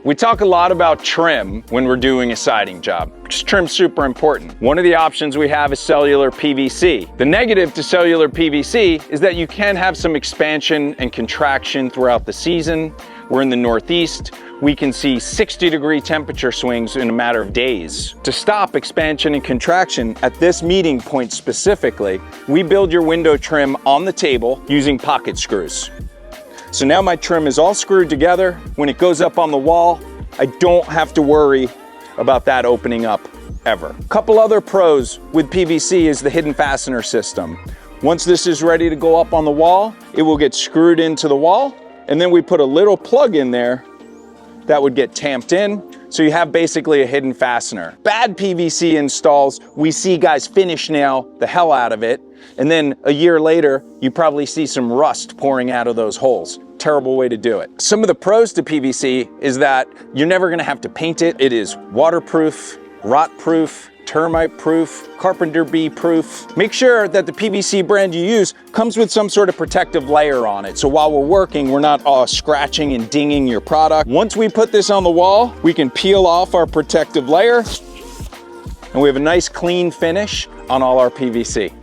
We talk a lot about trim when we're doing a siding job, because trim's super important. One of the options we have is cellular PVC. The negative to cellular PVC is that you can have some expansion and contraction throughout the season. We're in the Northeast. We can see 60-degree temperature swings in a matter of days. To stop expansion and contraction at this meeting point specifically, we build your window trim on the table using pocket screws. So now my trim is all screwed together. When it goes up on the wall, I don't have to worry about that opening up ever. A couple other pros with PVC is the hidden fastener system. Once this is ready to go up on the wall, it will get screwed into the wall, and then we put a little plug in there that would get tamped in, so you have basically a hidden fastener. Bad PVC installs, we see guys finish nail the hell out of it, and then a year later, you probably see some rust pouring out of those holes. Terrible way to do it. Some of the pros to PVC is that you're never gonna have to paint it. It is waterproof, rot-proof, termite-proof, carpenter bee-proof. Make sure that the PVC brand you use comes with some sort of protective layer on it. So while we're working, we're not scratching and dinging your product. Once we put this on the wall, we can peel off our protective layer, and we have a nice clean finish on all our PVC.